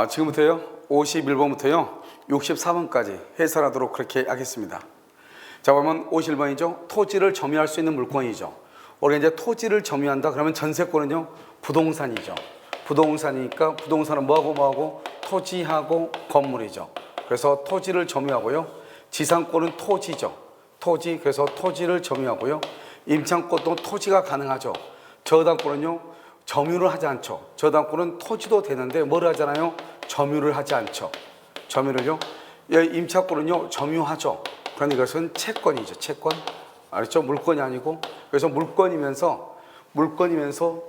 지금부터요 51번부터요 64번까지 해설하도록 그렇게 하겠습니다. 자, 그러면 51번이죠. 토지를 점유할 수 있는 물건이죠. 우리가 이제 토지를 점유한다 그러면 전세권은요 부동산이죠. 부동산이니까 부동산은 뭐하고 토지하고 건물이죠. 그래서 토지를 점유하고요. 지상권은 토지죠. 토지, 그래서 토지를 점유하고요. 임차권도 토지가 가능하죠. 저당권은요 점유를 하지 않죠. 저당권은 토지도 되는데 뭘 하잖아요? 점유를 하지 않죠. 점유를요. 임차권은요 점유하죠. 그러니 이것은 채권이죠. 채권. 알았죠? 물건이 아니고. 그래서 물건이면서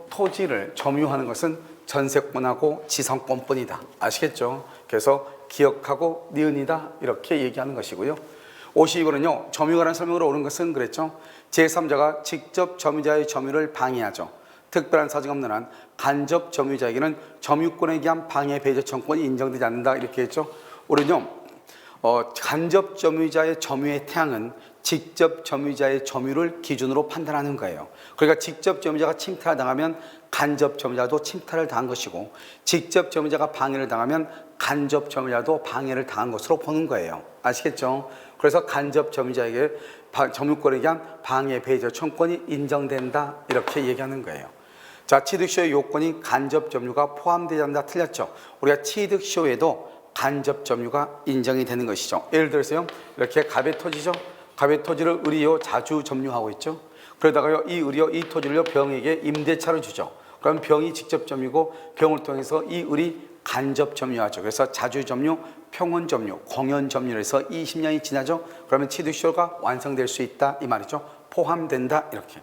토지를 점유하는 것은 전세권하고 지상권뿐이다. 아시겠죠? 그래서 기억하고 니은이다 이렇게 얘기하는 것이고요. 52번은요 점유에 관한 설명으로 옳은 것은 그랬죠. 제3자가 직접 점유자의 점유를 방해하죠. 특별한 사정이 없는 한 간접 점유자에게는 점유권에 대한 방해 배제 청구권이 인정되지 않는다 이렇게 했죠. 우리는요 간접 점유자의 점유의 태양은 직접 점유자의 점유를 기준으로 판단하는 거예요. 그러니까 직접 점유자가 침탈을 당하면 간접 점유자도 침탈을 당한 것이고, 직접 점유자가 방해를 당하면 간접 점유자도 방해를 당한 것으로 보는 거예요. 아시겠죠? 그래서 간접 점유자에게 점유권에 대한 방해 배제 청구권이 인정된다 이렇게 얘기하는 거예요. 자, 취득시효의 요건이 간접 점유가 포함되지 않는다 틀렸죠. 우리가 취득시효에도 간접 점유가 인정이 되는 것이죠. 예를 들어서요 이렇게 갑의 토지죠. 갑의 토지를 을이요 자주 점유하고 있죠. 그러다가요 이 을이요 이 토지를요 병에게 임대차로 주죠. 그럼 병이 직접 점유고 병을 통해서 이 을이 간접 점유하죠. 그래서 자주 점유, 평원 점유, 공연 점유를 해서 20년이 지나죠. 그러면 취득시효가 완성될 수 있다 이 말이죠. 포함된다 이렇게.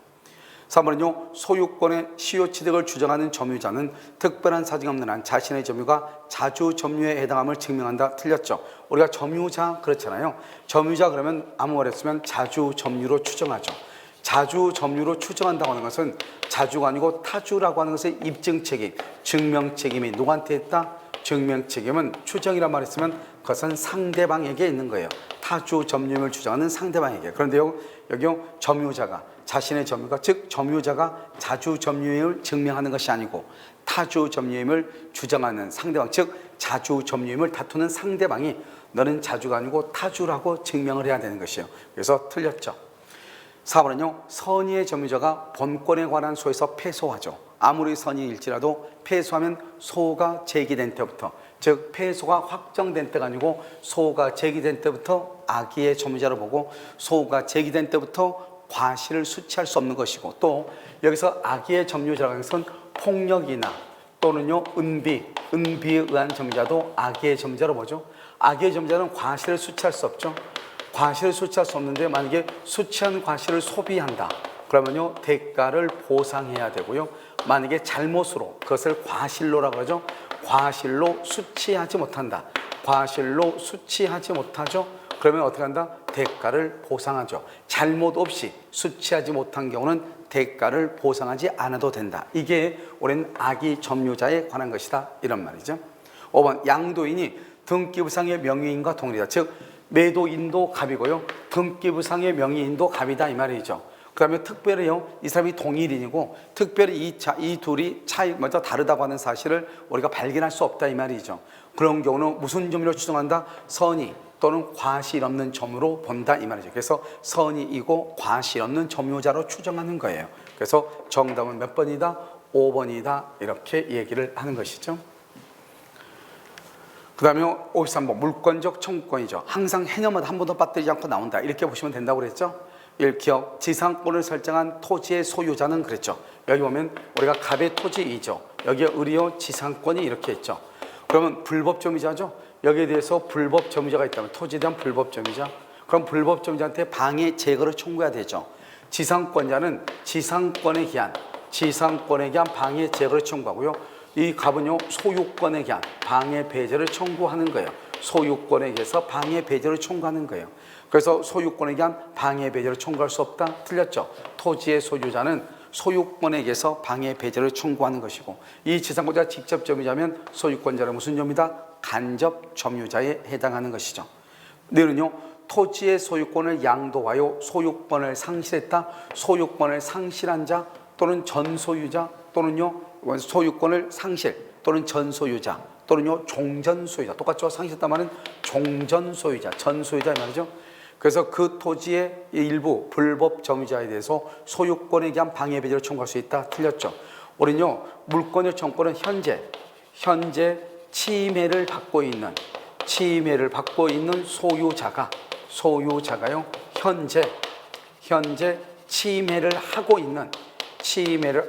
3번은요 소유권의 시효 취득을 주장하는 점유자는 특별한 사정이 없는 한 자신의 점유가 자주 점유에 해당함을 증명한다 틀렸죠. 우리가 점유자 그렇잖아요. 점유자 그러면 아무 말 했으면 자주 점유로 추정하죠. 자주 점유로 추정한다고 하는 것은 자주가 아니고 타주라고 하는 것의 입증 책임, 증명 책임이 누구한테 있다? 증명 책임은 추정이란 말 했으면 그것은 상대방에게 있는 거예요. 타주 점유임을 주장하는 상대방에게. 그런데요 여기요 점유자가 자신의 점유가 즉 점유자가 자주 점유임을 증명하는 것이 아니고 타주 점유임을 주장하는 상대방 즉 자주 점유임을 다투는 상대방이 너는 자주가 아니고 타주라고 증명을 해야 되는 것이에요. 그래서 틀렸죠. 4번은요 선의의 점유자가 본권에 관한 소에서 패소하죠. 아무리 선의일지라도 패소하면 소가 제기된 때부터 즉 패소가 확정된 때가 아니고 소가 제기된 때부터 악의의 점유자로 보고 소가 제기된 때부터 과실을 수치할 수 없는 것이고 또 여기서 악의의 점유자라는 것은 폭력이나 또는요 은비에 의한 점유자도 악의의 점유자로 보죠. 악의의 점유자는 과실을 수치할 수 없죠. 과실을 수치할 수 없는데 만약에 수치한 과실을 소비한다 그러면요 대가를 보상해야 되고요. 만약에 잘못으로 그것을 과실로라고 하죠. 과실로 수치하지 못한다. 과실로 수치하지 못하죠. 그러면 어떻게 한다? 대가를 보상하죠. 잘못 없이 수치하지 못한 경우는 대가를 보상하지 않아도 된다. 이게 우리는 악의 점유자에 관한 것이다 이런 말이죠. 5번 양도인이 등기부상의 명의인과 동일이다. 즉 매도인도 갑이고요 등기부상의 명의인도 갑이다 이 말이죠. 그 다음에 특별히요 이 사람이 동일인이고 특별히 이 둘이 차이 먼저 다르다고 하는 사실을 우리가 발견할 수 없다 이 말이죠. 그런 경우는 무슨 점유로 추정한다? 선의 또는 과실 없는 점유로 본다 이 말이죠. 그래서 선의이고 과실 없는 점유자로 추정하는 거예요. 그래서 정답은 몇 번이다? 5번이다 이렇게 얘기를 하는 것이죠. 그 다음에 53번 물권적 청구권이죠. 항상 해녀마다 한 번도 빠뜨리지 않고 나온다 이렇게 보시면 된다고 그랬죠. 1기억 지상권을 설정한 토지의 소유자는 그랬죠. 여기 보면 우리가 갑의 토지이죠. 여기에 을이요 지상권이 이렇게 있죠. 그러면 불법 점유자죠. 여기에 대해서 불법 점유자가 있다면 토지에 대한 불법 점유자 그럼 불법 점유자한테 방해 제거를 청구해야 되죠. 지상권자는 지상권에 기한 방해 제거를 청구하고요. 이 갑은요 소유권에 기한 방해 배제를 청구하는 거예요. 소유권에 의해서 방해 배제를 청구하는 거예요. 그래서 소유권에 대한 방해 배제를 청구할 수 없다 틀렸죠. 토지의 소유자는 소유권에 의해서 방해 배제를 청구하는 것이고 이 지상권자가 직접 점유자면 소유권자는 무슨 점이다? 간접 점유자에 해당하는 것이죠. 너는요 토지의 소유권을 양도하여 소유권을 상실했다. 소유권을 상실한 자 또는 전소유자 또는요 소유권을 상실 또는 전소유자 또는요 종전 소유자. 똑같죠? 상실했단 말은 종전 소유자, 전 소유자 이 말이죠. 그래서 그 토지의 일부 불법 점유자에 대해서 소유권에 대한 방해 배제를 청구할 수 있다. 틀렸죠? 우리는요 물권의 청구는 현재 침해를 받고 있는 소유자가요 현재 침해를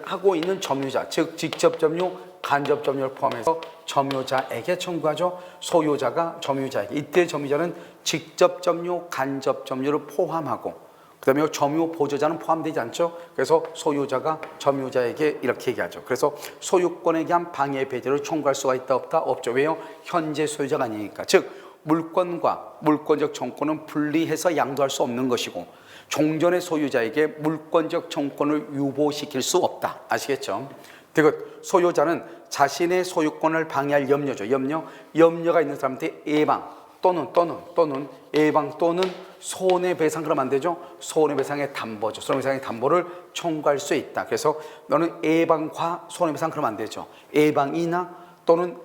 하고 있는 점유자, 즉 직접 점유, 간접 점유를 포함해서 점유자에게 청구하죠. 소유자가 점유자에게. 이때 점유자는 직접 점유, 간접 점유를 포함하고 그다음에 점유 보조자는 포함되지 않죠. 그래서 소유자가 점유자에게 이렇게 얘기하죠. 그래서 소유권에 대한 방해 배제를 청구할 수가 있다 없다? 없죠. 왜요? 현재 소유자가 아니니까. 즉 물권과 물권적 청구는 분리해서 양도할 수 없는 것이고 종전의 소유자에게 물권적 청구권을 유보시킬 수 없다. 아시겠죠? 디귿 소유자는 자신의 소유권을 방해할 염려죠. 염려가 있는 사람한테 예방 또는 손해배상 그러면 안 되죠. 손해배상의 담보죠. 손해배상의 담보를 청구할 수 있다. 그래서 너는 예방과 손해배상 그러면 안 되죠. 예방이나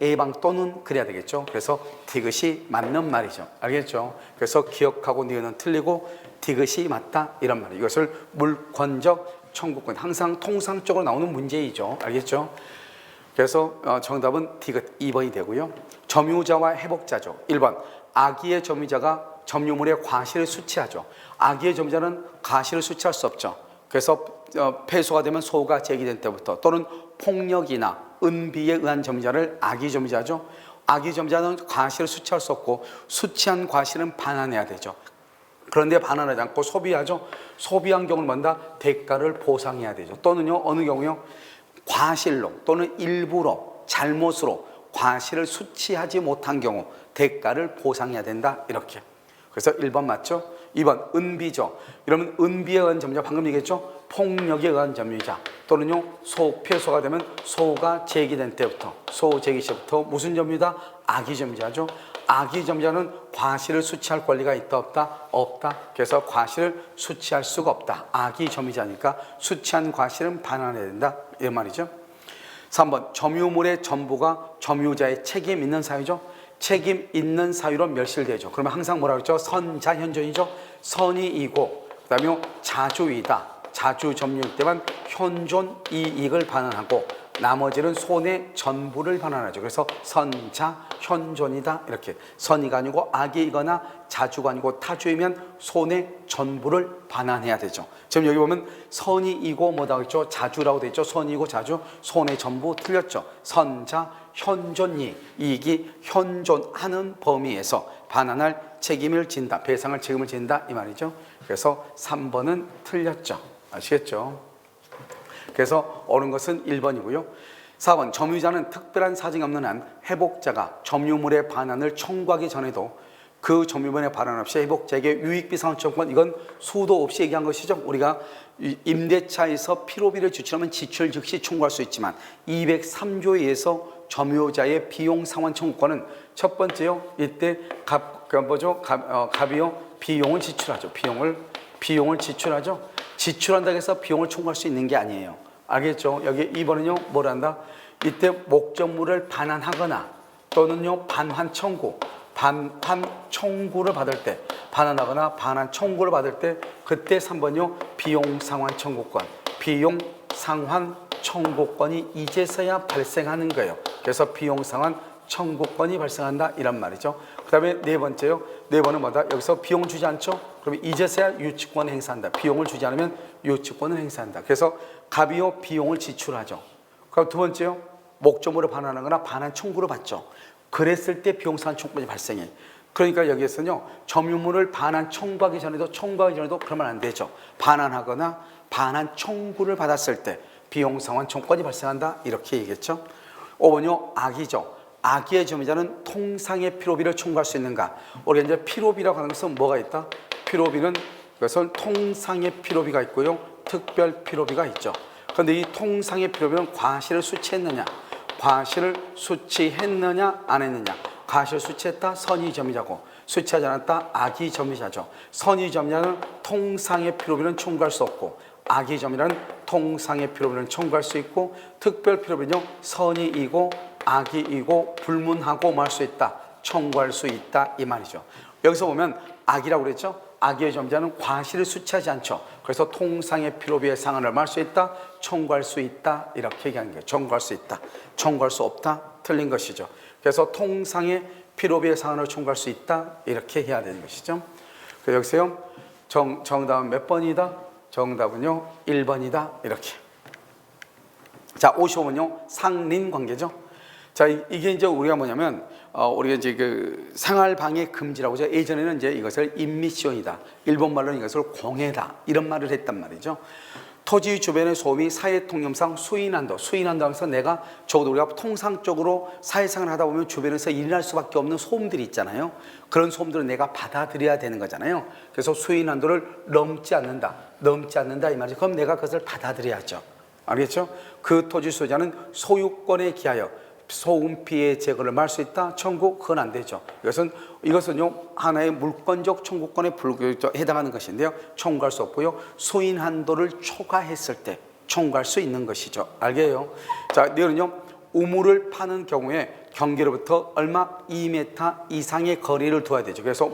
예방 또는 그래야 되겠죠. 그래서 디귿이 맞는 말이죠. 알겠죠? 그래서 기억하고 니은은 틀리고 디귿이 맞다 이런 말이에요. 이것을 물권적 청구권, 항상 통상적으로 나오는 문제이죠. 알겠죠? 그래서 정답은 디귿 2번이 되고요. 점유자와 회복자죠. 1번 악의의 점유자가 점유물의 과실을 수취하죠. 악의의 점유자는 과실을 수취할 수 없죠. 그래서 패소가 되면 소가 제기된 때부터 또는 폭력이나 은비에 의한 점유자를 악의 점유자죠. 악의 점유자는 과실을 수취할 수 없고 수취한 과실은 반환해야 되죠. 그런데 반환하지 않고 소비하죠. 소비한 경우는 뭔다? 대가를 보상해야 되죠. 또는요 어느 경우요 과실로 또는 일부러 잘못으로 과실을 수취하지 못한 경우 대가를 보상해야 된다 이렇게. 그래서 1번 맞죠? 2번 은비죠. 이러면 은비에 의한 점유자 방금 얘기했죠? 폭력에 의한 점유자 또는요 소패소가 되면 소가 제기된 때부터 소 제기 시부터 무슨 점유다? 악의 점유자죠. 악의 점유자는 과실을 수취할 권리가 있다 없다? 없다. 그래서 과실을 수취할 수가 없다. 악의 점유자니까 수취한 과실은 반환해야 된다 이 말이죠. 3번 점유물의 전부가 점유자의 책임 있는 사유죠. 책임 있는 사유로 멸실되죠. 그러면 항상 뭐라고 했죠? 선자현존이죠. 선이이고 그다음에 자주이다. 자주 점유일 때만 현존 이익을 반환하고 나머지는 손해 전부를 반환하죠. 그래서 선자 현존이다 이렇게. 선이가 아니고 악이거나 자주가 아니고 타주이면 손해 전부를 반환해야 되죠. 지금 여기 보면 선이이고 뭐라고 했죠? 자주라고 돼 있죠. 선이고 자주, 손해 전부 틀렸죠. 선자 현존이 이익이 현존하는 범위에서 반환할 책임을 진다. 배상할 책임을 진다 이 말이죠. 그래서 3번은 틀렸죠. 아시겠죠? 그래서 옳은 것은 1번이고요. 4번 점유자는 특별한 사정이 없는 한 회복자가 점유물의 반환을 청구하기 전에도 그 점유물의 반환 없이 회복자에게 유익비상환 청구권 이건 수도 없이 얘기한 것이죠. 우리가 임대차에서 필요비를 지출하면 지출 즉시 청구할 수 있지만 203조에 의해서 점유자의 비용상환 청구권은 첫 번째요. 이때 갑이요 비용을 지출하죠. 비용을 지출하죠. 지출한다고 해서 비용을 청구할 수 있는 게 아니에요. 알겠죠? 여기 2번은요 뭘 한다? 이때 목적물을 반환하거나 또는요 반환 청구를 받을 때 반환하거나 반환 청구를 받을 때 그때 3번요 비용상환 청구권이 이제서야 발생하는 거예요. 그래서 비용상환 청구권이 발생한다 이런 말이죠. 그 다음에 네 번째요. 네 번은 뭐다? 여기서 비용을 주지 않죠? 그러면 이제서야 유치권을 행사한다. 비용을 주지 않으면 유치권을 행사한다. 그래서 갑이요 비용을 지출하죠. 그럼 두 번째요. 목적물을 반환하거나 반환 청구를 받죠. 그랬을 때 비용상환 청구권이 발생해. 그러니까 여기에서는요. 점유물을 반환 청구하기 전에도 그러면 안 되죠. 반환하거나 반환 청구를 받았을 때 비용상환 청구권이 발생한다. 이렇게 얘기했죠. 5번요. 악이죠. 악의의 점유자는 통상의 필요비를 청구할 수 있는가? 우리가 이제 필요비라고 하는 것은 뭐가 있다? 필요비는 그것은 통상의 필요비가 있고요. 특별 필요비가 있죠. 그런데 이 통상의 필요비는 과실을 수취했느냐 안 했느냐. 과실을 수취했다 선의 점유자고 수취하지 않았다 악의 점유자죠. 선의 점유자는 통상의 필요비는 청구할 수 없고 악의 점유자는 통상의 필요비는 청구할 수 있고 특별 필요비는요 선의이고 악의이고 불문하고 말 수 있다. 청구할 수 있다 이 말이죠. 여기서 보면 악이라고 그랬죠. 악의 점자는 과실을 수치하지 않죠. 그래서 통상의 필요비의 상한을 말 수 있다. 청구할 수 있다. 이렇게 얘기하는 거예요. 청구할 수 있다. 청구할 수 없다. 틀린 것이죠. 그래서 통상의 필요비의 상한을 청구할 수 있다. 이렇게 해야 되는 것이죠. 그래서 여기서요. 정답은 몇 번이다? 정답은요. 1번이다. 이렇게. 자, 55번요. 상린 관계죠. 자, 이게 이제 우리가 뭐냐면, 우리가 이제 그 생활방해 금지라고 하죠. 예전에는 이제 이것을 임미시온이다. 일본 말로는 이것을 공해다. 이런 말을 했단 말이죠. 토지 주변의 소음이 사회 통념상 수인한도 하면서 내가 적어도 우리가 통상적으로 사회생활을 하다 보면 주변에서 일어날 수밖에 없는 소음들이 있잖아요. 그런 소음들은 내가 받아들여야 되는 거잖아요. 그래서 수인한도를 넘지 않는다 이 말이죠. 그럼 내가 그것을 받아들여야죠. 알겠죠? 그 토지 소유자는 소유권에 기하여 소음 피해 제거를 말 수 있다. 청구 그건 안 되죠. 이것은요 하나의 물권적 청구권에 해당하는 것인데요. 청구할 수 없고요. 소인 한도를 초과했을 때 청구할 수 있는 것이죠. 알게요. 자, 이거는요 우물을 파는 경우에 경계로부터 얼마 2m 이상의 거리를 둬야 되죠. 그래서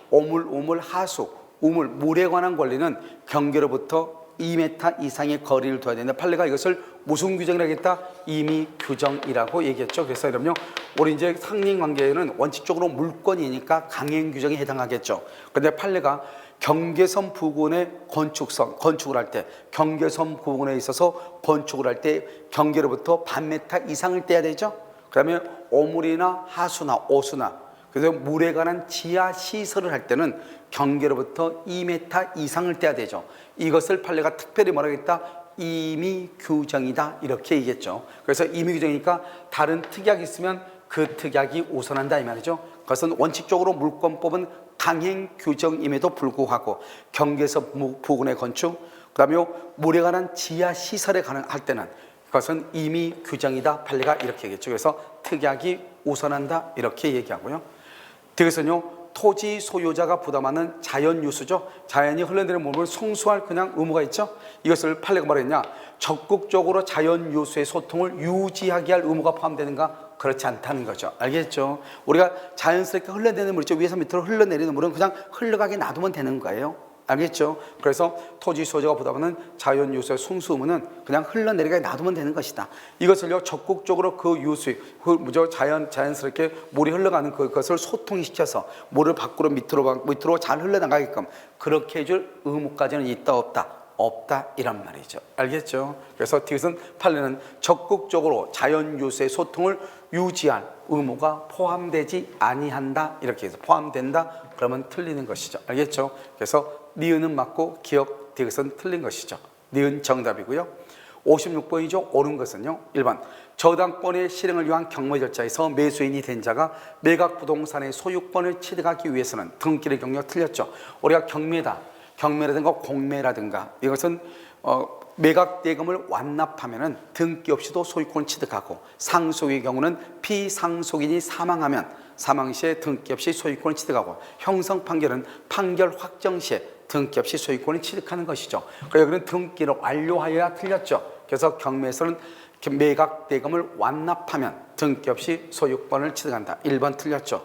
오물, 하수, 물에 관한 권리는 경계로부터 2m 이상의 거리를 둬야 되는데 판례가 이것을 무슨 규정이라고 했다? 임의 규정이라고 얘기했죠. 그래서 그러면 우리 이제 상린 관계는 원칙적으로 물권이니까 강행 규정에 해당하겠죠. 그런데 판례가 경계선 부근의 건축을 할 때 경계선 부근에 있어서 건축을 할 때 경계로부터 반 메타 이상을 떼야 되죠. 그다음에 오물이나 하수나 오수나 그래서 물에 관한 지하 시설을 할 때는 경계로부터 2m 이상을 떼야 되죠. 이것을 판례가 특별히 뭐라고 했다? 임의 규정이다 이렇게 얘기했죠. 그래서 임의 규정이니까 다른 특약이 있으면 그 특약이 우선한다 이 말이죠. 그것은 원칙적으로 물권법은 강행 규정임에도 불구하고 경계선 부근의 건축, 그다음에 물에 관한 지하 시설에 할 때는 그것은 임의 규정이다 판례가 이렇게 얘기했죠. 그래서 특약이 우선한다 이렇게 얘기하고요. 그래서요 토지 소유자가 부담하는 자연 유수죠. 자연이 흘러내리는 몸을 송수할 그냥 의무가 있죠. 이것을 판례가 말했냐? 적극적으로 자연 유수의 소통을 유지하게 할 의무가 포함되는가? 그렇지 않다는 거죠. 알겠죠? 우리가 자연스럽게 흘러내리는 물 있죠. 위에서 밑으로 흘러내리는 물은 그냥 흘러가게 놔두면 되는 거예요. 알겠죠? 그래서 토지 소유자가 부담하는 자연 유수의 송수 의무는 그냥 흘러내리게 놔두면 되는 것이다. 이것을요 적극적으로 그 유수, 자연스럽게 물이 흘러가는 그것을 소통시켜서 물을 밖으로 밑으로 잘 흘러나가게끔 그렇게 해줄 의무까지는 있다 없다 이란 말이죠. 알겠죠? 그래서 디귿은 판례는 적극적으로 자연 유수의 소통을 유지할 의무가 포함되지 아니한다 이렇게 해서 포함된다 그러면 틀리는 것이죠. 알겠죠? 그래서 니은은 맞고 기억 디귿은 틀린 것이죠. 니은 정답이고요. 56번이죠. 옳은 것은요 1번 저당권의 실행을 위한 경매 절차에서 매수인이 된 자가 매각 부동산의 소유권을 취득하기 위해서는 등기를 경력 틀렸죠. 우리가 경매라든가 공매라든가 이것은 매각 대금을 완납하면은 등기 없이도 소유권을 취득하고 상속의 경우는 피상속인이 사망하면 사망 시에 등기 없이 소유권을 취득하고 형성 판결은 판결 확정 시에 등기 없이 소유권을 취득하는 것이죠. 그래서 여기는 등기를 완료하여야 틀렸죠. 그래서 경매에서는 매각 대금을 완납하면 등기 없이 소유권을 취득한다. 1번 틀렸죠.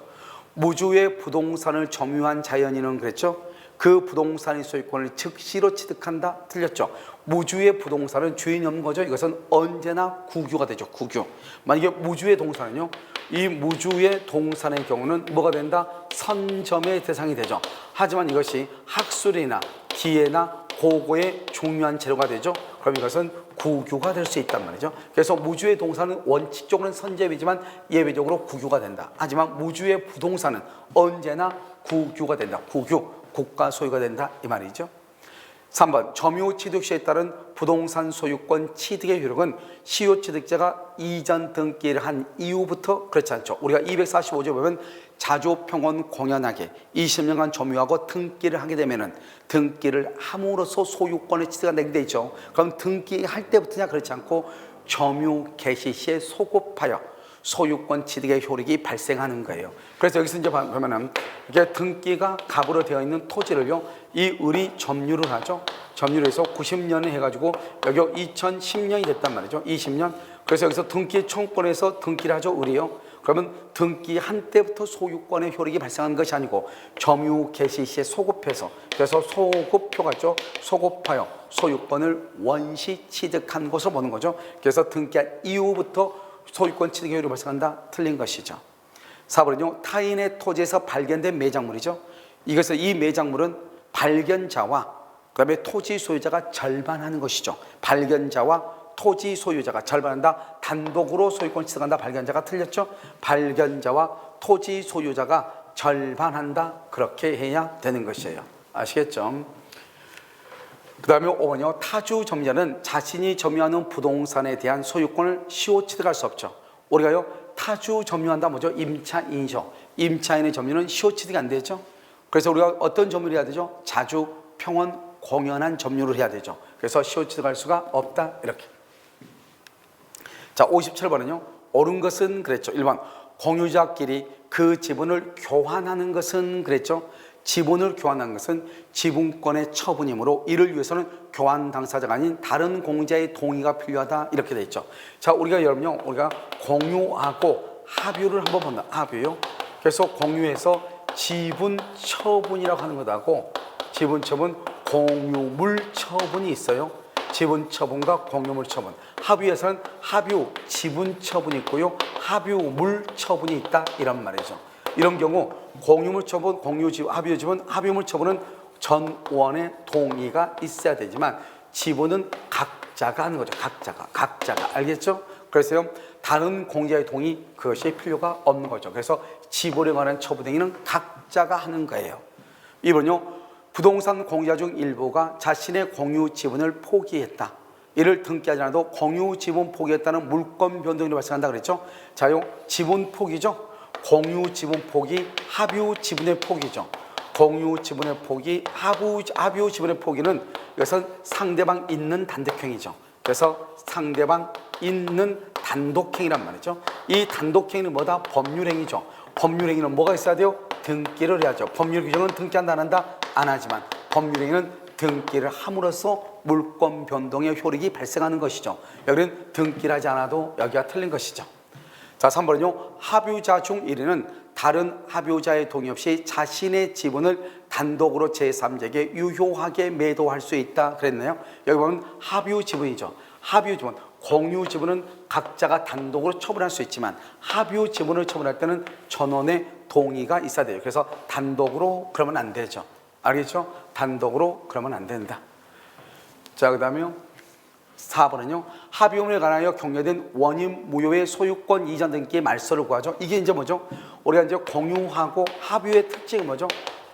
무주의 부동산을 점유한 자연인은 그랬죠. 그 부동산의 소유권을 즉시로 취득한다. 틀렸죠. 무주의 부동산은 주인이 없는 거죠. 이것은 언제나 국유가 되죠. 국유. 만약에 무주의 동산은요. 이 무주의 동산의 경우는 뭐가 된다? 선점의 대상이 되죠. 하지만 이것이 학술이나 기회나 고고의 중요한 재료가 되죠. 그럼 이것은 국유가 될 수 있단 말이죠. 그래서 무주의 동산은 원칙적으로는 선점이지만 예외적으로 국유가 된다. 하지만 무주의 부동산은 언제나 국유가 된다. 국유, 국가 소유가 된다 이 말이죠. 3번 점유 취득 시에 따른 부동산 소유권 취득의 효력은 시효 취득자가 이전 등기를 한 이후부터 그렇지 않죠. 우리가 245조에 보면 자조평원 공연하게 20년간 점유하고 등기를 하게 되면은 등기를 함으로써 소유권을 취득한다는 게 있죠. 그럼 등기할 때부터냐? 그렇지 않고 점유 개시 시에 소급하여 소유권 취득의 효력이 발생하는 거예요. 그래서 여기서 이제 보면은 이게 등기가 갑으로 되어 있는 토지를요, 이 을이 점유를 하죠. 점유를 해서 90년에 해가지고 여기 2010년이 됐단 말이죠. 20년. 그래서 여기서 등기 청구권에서 등기를 하죠. 을이요. 그러면 등기한 때부터 소유권의 효력이 발생하는 것이 아니고 점유 개시 시에 소급해서, 그래서 소급표가죠. 소급하여 소유권을 원시 취득한 것으로 보는 거죠. 그래서 등기한 이후부터 소유권 취득 효력이 발생한다. 틀린 것이죠. 4번은요. 타인의 토지에서 발견된 매장물이죠. 이것은 이 매장물은 발견자와 그다음에 토지 소유자가 절반하는 것이죠. 발견자와 토지 소유자가 절반한다. 단독으로 소유권 취득한다. 발견자가 틀렸죠. 발견자와 토지 소유자가 절반한다. 그렇게 해야 되는 것이에요. 아시겠죠? 그 다음에 5번이요. 타주 점유자는 자신이 점유하는 부동산에 대한 소유권을 시효 취득할 수 없죠. 우리가요. 타주 점유한다 뭐죠? 임차인이죠. 임차인의 점유는 시효 취득이 안 되죠. 그래서 우리가 어떤 점유를 해야 되죠? 자주, 평원, 공연한 점유를 해야 되죠. 그래서 시효 취득할 수가 없다. 이렇게. 자, 57번은요. 옳은 것은 그랬죠. 1번 공유자끼리 그 지분을 교환하는 것은 그랬죠. 지분을 교환하는 것은 지분권의 처분이므로 이를 위해서는 교환 당사자가 아닌 다른 공유자의 동의가 필요하다. 이렇게 돼 있죠. 자, 우리가 여러분요. 우리가 공유하고 합유를 한번 본다. 합유요. 그래서 공유해서 지분 처분이라고 하는 것하고 지분 처분, 공유물 처분이 있어요. 지분 처분과 공유물 처분. 합유에서는 합유 지분 처분이 있고요. 합유물 처분이 있다. 이런 말이죠. 이런 경우 공유물 처분, 합유 지분, 합유물 처분은 전원의 동의가 있어야 되지만 지분은 각자가 하는 거죠. 각자가. 알겠죠? 그래서요. 다른 공자의 동의 그것이 필요가 없는 거죠. 그래서 지분에 관한 처분 행위는 각자가 하는 거예요. 2번요. 부동산 공유자 중 일부가 자신의 공유 지분을 포기했다. 이를 등기하지 않아도 공유 지분 포기했다는 물권 변동이 발생한다 그랬죠. 자요. 지분 포기죠. 공유 지분 포기, 합유 지분의 포기죠. 공유 지분의 포기, 합유 지분의 포기는 이것은 상대방 있는 단독행위죠. 그래서 상대방 있는 단독행위란 말이죠. 이 단독행위는 뭐다? 법률행위죠. 법률행위는 뭐가 있어야 돼요? 등기를 해야죠. 법률 규정은 등기한다 안 한다? 안 하지만 법률행위는 등기를 함으로써 물권 변동의 효력이 발생하는 것이죠. 여기는 등기를 하지 않아도 여기가 틀린 것이죠. 자, 3번은요. 합유자 중 1위는 다른 합유자의 동의 없이 자신의 지분을 단독으로 제3자에게 유효하게 매도할 수 있다 그랬나요? 여기 보면 합유 지분이죠. 합유 지분, 공유 지분은 각자가 단독으로 처분할 수 있지만 합유 지분을 처분할 때는 전원의 동의가 있어야 돼요. 그래서 단독으로 그러면 안 되죠. 알겠죠? 단독으로 그러면 안 된다. 자, 그 다음에 4번은요. 합유물에 관하여 격려된 원인 무효의 소유권 이전 등기의 말소를 구하죠. 이게 이제 뭐죠? 우리가 이제 공유하고 합유의 특징은 뭐죠?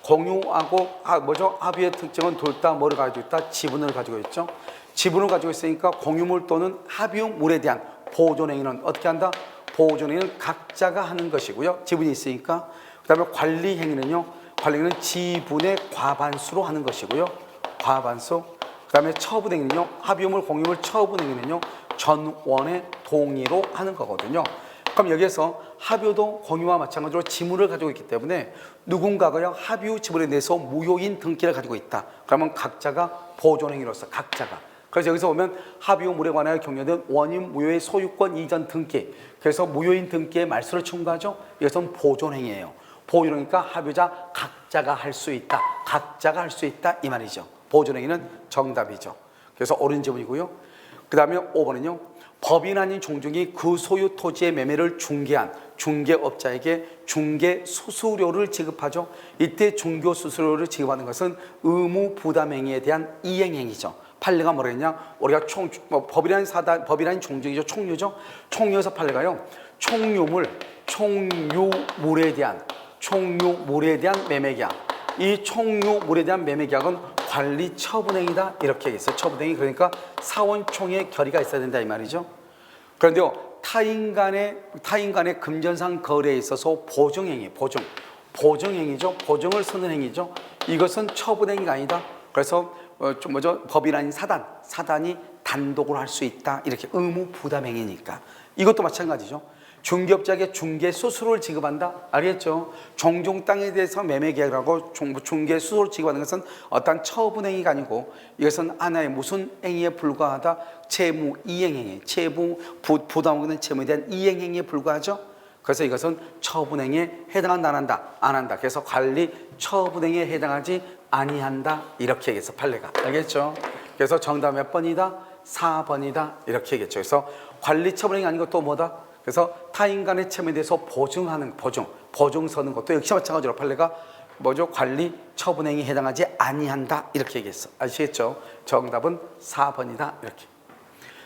공유하고 합유의 특징은 둘 다 뭐를 가지고 있다? 지분을 가지고 있죠. 지분을 가지고 있으니까 공유물 또는 합유물에 대한 보존행위는 어떻게 한다? 보존행위는 각자가 하는 것이고요. 지분이 있으니까. 그 다음에 관리행위는요. 관리행위는 지분의 과반수로 하는 것이고요. 과반수. 그 다음에 처분행위는요. 합유물, 공유물 처분행위는요. 전원의 동의로 하는 거거든요. 그럼 여기에서 합유도 공유와 마찬가지로 지분을 가지고 있기 때문에 누군가가요. 합유 지분에 대해서 무효인 등기를 가지고 있다. 그러면 각자가 보존행위로서 각자가. 그래서 여기서 보면 합유물에 관하여 격려된 원인 무효의 소유권 이전 등기. 그래서 무효인 등기에 말소를 청구하죠. 이것은 보존행위예요. 보존행위니까 합유자 각자가 할 수 있다. 각자가 할 수 있다 이 말이죠. 보존행위는 정답이죠. 그래서 옳은 지분이고요. 그 다음에 5번은요. 법인 아닌 종족이 그 소유 토지의 매매를 중개한 중개업자에게 중개 수수료를 지급하죠. 이때 중개 수수료를 지급하는 것은 의무 부담행위에 대한 이행행위죠. 판례가 뭐랬냐? 우리가 법이라는 종족이죠. 총류죠. 총류에서 판례가요. 총유물에 대한 매매계약. 이 총유물에 대한 매매계약은 관리 처분행위다 이렇게 얘기했어요. 처분행위 그러니까 사원총회 결의가 있어야 된다 이 말이죠. 그런데요. 타인 간의 금전상 거래에 있어서 보증행위죠. 보증을 서는 행위죠. 이것은 처분행위가 아니다. 그래서 법인 아닌 사단이 단독으로 할 수 있다. 이렇게 의무 부담행위니까. 이것도 마찬가지죠. 중개업자에게 중개 수수료를 지급한다. 알겠죠? 종종 땅에 대해서 매매 계약을 하고 중개 수수료를 지급하는 것은 어떤 처분행위가 아니고 이것은 하나의 무슨 행위에 불과하다. 채무 이행행위, 채무 부담하고 있는 채무에 대한 이행행위에 불과하죠. 그래서 이것은 처분행위에 해당한다 안 한다? 안 한다. 그래서 관리 처분행위에 해당하지 아니한다. 이렇게 얘기해서 판례가. 알겠죠? 그래서 정답 몇 번이다? 4번이다. 이렇게 얘기했죠. 그래서 관리 처분행위 아닌 것도 뭐다? 그래서 타인 간의 채무에 대해서 보증하는 보증 서는 것도 역시 마찬가지로 판례가 뭐죠? 관리 처분행위에 해당하지 아니한다. 이렇게 얘기했어. 아시겠죠? 정답은 4번이다. 이렇게.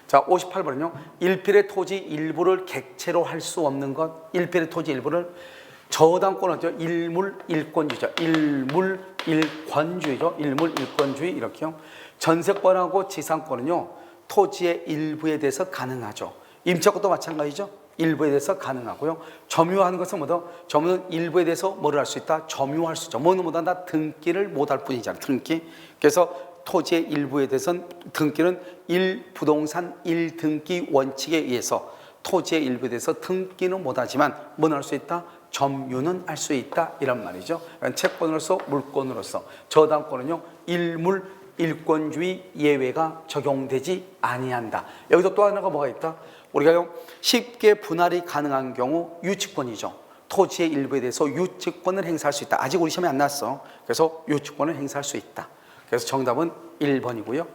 자, 58번은요. 일필의 토지 일부를 객체로 할 수 없는 것. 일필의 토지 일부를 저당권은 어때요? 일물 일권주의죠. 일물 일권주의죠. 일물 일권주의 이렇게요. 전세권하고 지상권은요. 토지의 일부에 대해서 가능하죠. 임차권도 마찬가지죠. 일부에 대해서 가능하고요. 점유하는 것은 뭐다? 점유는 일부에 대해서 뭐를 할 수 있다? 점유할 수 있죠. 뭐는 못한다? 등기를 못할 뿐이잖아요. 등기. 그래서 토지의 일부에 대해서는 등기는 일부동산 일등기 원칙에 의해서 토지의 일부에 대해서 등기는 못하지만 뭐는 할 수 있다? 점유는 할 수 있다. 이런 말이죠. 채권으로서 물권으로서 저당권은요. 일물 일권주의 예외가 적용되지 아니한다. 여기서 또 하나가 뭐가 있다? 우리가요 쉽게 분할이 가능한 경우 유치권이죠. 토지의 일부에 대해서 유치권을 행사할 수 있다. 아직 우리 시험에 안 났어. 그래서 유치권을 행사할 수 있다. 그래서 정답은 1번이고요.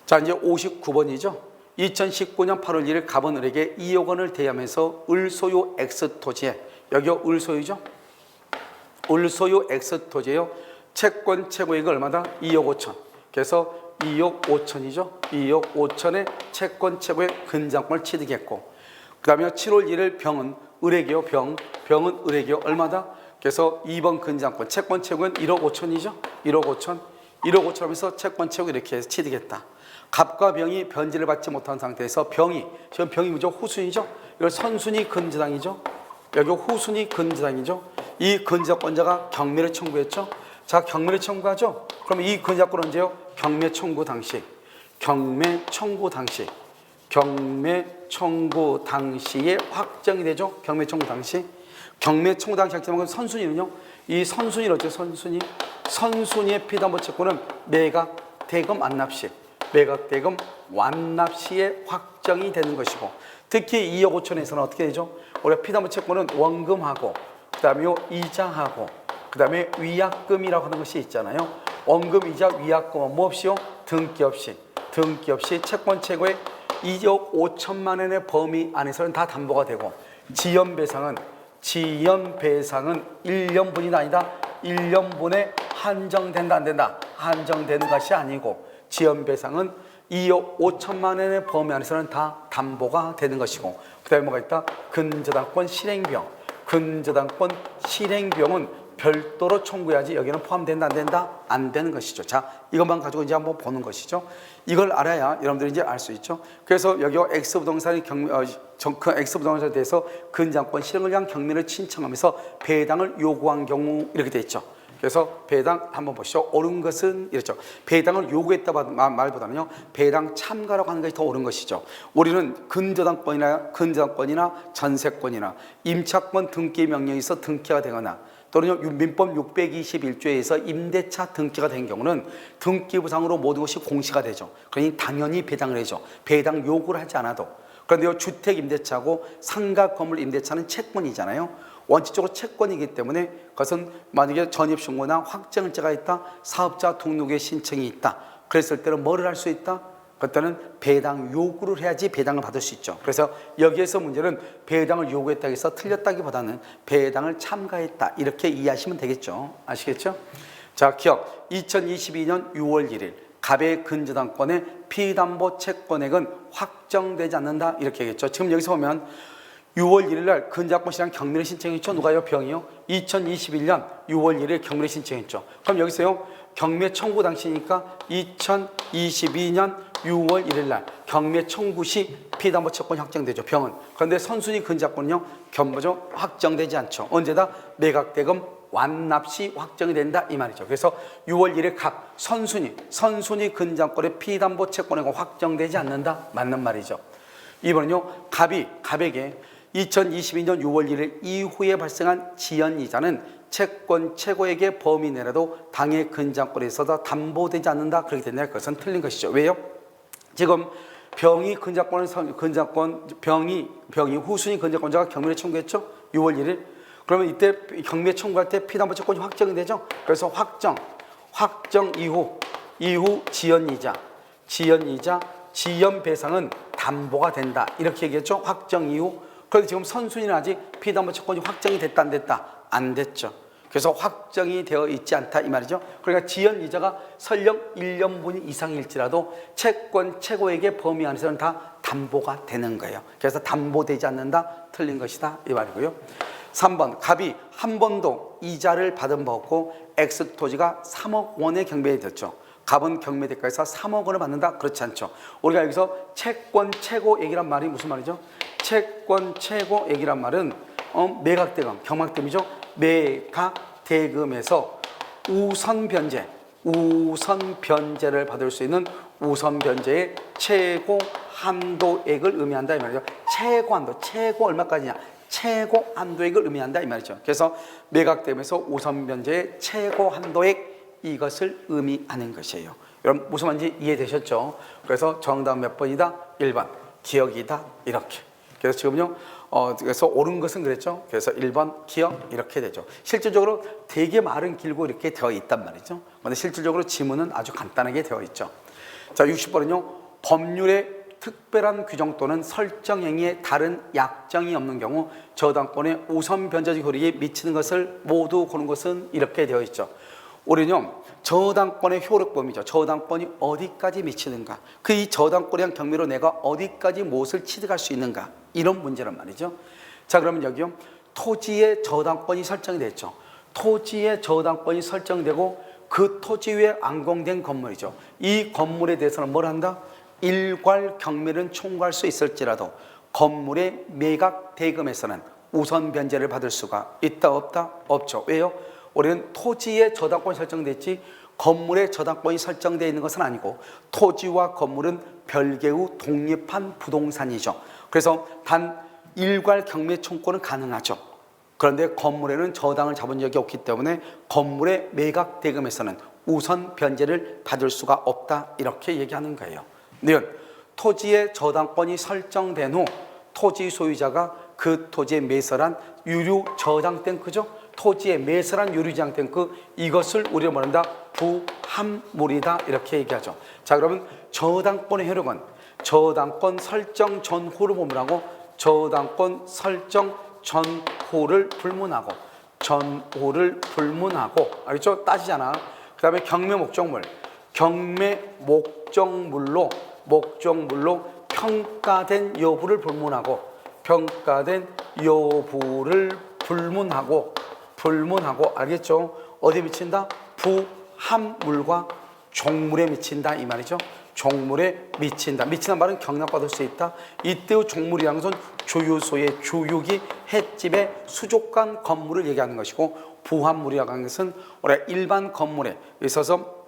자, 이제 59번이죠. 2019년 8월 1일 갑은을에게 2억 원을 대하면서 을소유 X토지에, 여기요 을소유죠. 을소유 X토지에요. 채권 최고액이 얼마다? 2억 5천. 그래서 2억 5천이죠. 2억 5천의 채권 최고액 근저당권을 취득했고, 그 다음에 7월 1일 병은 을에게요. 병은 을에게요. 얼마다? 그래서 2번 근저당권 채권 최고액은 1억 5천이죠. 1억 5천. 1억 5천 하면서 채권 최고 이렇게 해서 취득했다. 갑과 병이 변제를 받지 못한 상태에서 지금 병이 뭐죠? 후순위죠. 이걸 선순위 근저당이죠. 여기 후순위 근저당이죠. 이 근저권자가 경매를 청구했죠. 자, 경매를 청구하죠. 그럼 이 근저권 언제요? 경매 청구 당시에 확정이 되죠. 경매 청구 당시 확정하면 선순위는요. 이 선순위는 어때요? 선순위의 피담보 채권은 매각 대금 완납 시에 확정이 되는 것이고, 특히 2억 5천에서는 어떻게 되죠? 우리가 피담보 채권은 원금하고 그다음에 이자하고 그다음에 위약금이라고 하는 것이 있잖아요. 원금, 이자, 위약금은 뭐 없이요? 등기 없이 채권 최고액 2억 5천만 원의 범위 안에서는 다 담보가 되고, 지연배상은 1년분이 아니다. 1년분에 한정된다 안 된다? 한정되는 것이 아니고 지연배상은 2억 5천만 원의 범위 안에서는 다 담보가 되는 것이고, 그 다음에 뭐가 있다? 근저당권 실행비용은 별도로 청구해야지 여기는 포함된다 안 된다? 안 되는 것이죠. 자, 이것만 가지고 이제 한번 보는 것이죠. 이걸 알아야 여러분들이 이제 알 수 있죠. 그래서 여기 X부동산이 X부동산에 대해서 근저당권 실행을 위한 경매를 신청하면서 배당을 요구한 경우 이렇게 돼 있죠. 그래서 배당 한번 보시죠. 옳은 것은 이랬죠. 배당을 요구했다 말보다는요, 배당 참가라고 하는 것이 더 옳은 것이죠. 우리는 근저당권이나 전세권이나 임차권 등기 명령이 있어 등기가 되거나, 또는 민법 621조에서 임대차 등기가 된 경우는 등기부상으로 모든 것이 공시가 되죠. 그러니 당연히 배당을 해줘. 배당 요구를 하지 않아도. 그런데 주택 임대차고 상가 건물 임대차는 채권이잖아요. 원칙적으로 채권이기 때문에 그것은 만약에 전입신고나 확정일자가 있다, 사업자 등록의 신청이 있다, 그랬을 때는 뭐를 할 수 있다? 그때는 배당 요구를 해야지 배당을 받을 수 있죠. 그래서 여기에서 문제는 배당을 요구했다고 해서 틀렸다기보다는 배당을 참가했다, 이렇게 이해하시면 되겠죠. 아시겠죠? 자, 기억 2022년 6월 1일 갑의 근저당권의 피담보 채권액은 확정되지 않는다, 이렇게 얘기했죠. 지금 여기서 보면 6월 1일 날 근저당권 시장 경매를 신청했죠. 누가요? 병이요. 2021년 6월 1일 경매를 신청했죠. 그럼 여기서요, 경매 청구 당시니까 2022년 6월 1일 날 경매 청구 시 피담보 채권이 확정되죠. 병은. 그런데 선순위 근저당권은요, 견보죠, 확정되지 않죠. 언제다? 매각대금 완납 시 확정이 된다, 이 말이죠. 그래서 6월 1일 갑 선순위 근저당권의 피담보 채권이 확정되지 않는다, 맞는 말이죠. 이번은요, 갑에게 2022년 6월 1일 이후에 발생한 지연이자는 채권 최고액의 범위 내라도 당해 근저당권에 있어서 담보되지 않는다. 그렇게 됐냐? 그것은 틀린 것이죠. 왜요? 지금 병이 후순위 근저당권자가 경매를 청구했죠. 6월 1일. 그러면 이때 경매 청구할 때 피담보 채권이 확정이 되죠. 그래서 확정 이후 지연이자, 지연 배상은 담보가 된다. 이렇게 얘기했죠. 확정 이후. 그런데 지금 선순위는 아직 피담보 채권이 확정이 됐다 안 됐다? 안 됐죠. 그래서 확정이 되어 있지 않다 이 말이죠. 그러니까 지연 이자가 설령 1년분 이상일지라도 채권 최고액의 범위 안에서는 다 담보가 되는 거예요. 그래서 담보되지 않는다. 틀린 것이다 이 말이고요. 3번 갑이 한 번도 이자를 받은 바 없고 X토지가 3억 원의 경매에 됐죠. 갑은 경매 대가에서 3억 원을 받는다? 그렇지 않죠. 우리가 여기서 채권 최고액이란 말이 무슨 말이죠? 채권 최고액이란 말은 매각대금, 경막대금이죠. 매각대금에서 우선 변제를 받을 수 있는 우선 변제의 최고 한도액을 의미한다 이 말이죠. 최고 한도, 최고 얼마까지냐? 최고 한도액을 의미한다 이 말이죠. 그래서 매각대금에서 우선 변제의 최고 한도액 이것을 의미하는 것이에요. 여러분 무슨 말인지 이해되셨죠? 그래서 정답 몇 번이다? 1번 기억이다 이렇게. 그래서 지금요 그래서 옳은 것은 그랬죠. 그래서 1번 기억 이렇게 되죠. 실질적으로 되게 말은 길고 이렇게 되어 있단 말이죠. 그런데 실질적으로 지문은 아주 간단하게 되어 있죠. 자 60번은요. 법률의 특별한 규정 또는 설정 행위에 다른 약정이 없는 경우 저당권의 우선 변제적 효력이 미치는 것을 모두 고른 것은 이렇게 되어 있죠. 우리는요 저당권의 효력 범위죠. 저당권이 어디까지 미치는가, 그 이 저당권에 대한 경매로 내가 어디까지 무엇을 취득할 수 있는가, 이런 문제란 말이죠. 자 그러면 여기요 토지의 저당권이 설정이 됐죠. 토지의 저당권이 설정되고 그 토지 위에 안공된 건물이죠. 이 건물에 대해서는 뭘 한다? 일괄 경매를 청구할 수 있을지라도 건물의 매각 대금에서는 우선 변제를 받을 수가 있다 없다? 없죠. 왜요? 우리는 토지의 저당권이 설정됐지 건물의 저당권이 설정되어 있는 것은 아니고 토지와 건물은 별개의 독립한 부동산이죠. 그래서 단 일괄 경매 청구는 가능하죠. 그런데 건물에는 저당을 잡은 적이 없기 때문에 건물의 매각 대금에서는 우선 변제를 받을 수가 없다 이렇게 얘기하는 거예요. 네, 토지의 저당권이 설정된 후 토지 소유자가 그 토지에 매설한 유류 저장된 그죠? 토지에 매설한 유류저장 탱크 이것을 우리가 뭐란다? 부합물이다 이렇게 얘기하죠. 자 그러면 저당권의 효력은 저당권 설정 전후를 보문하고 저당권 설정 전후를 불문하고 알겠죠? 따지잖아. 그 다음에 경매 목적물로 평가된 여부를 불문하고 알겠죠? 어디에 미친다? 부합물과 종물에 미친다 이 말이죠. 종물에 미친다. 미친다는 말은 경락받을 수 있다. 이때의 종물이라는 것은 주유소의 주유기, 횟집의 수족관 건물을 얘기하는 것이고 부합물이라고 하는 것은 우리가 일반 건물에 있어서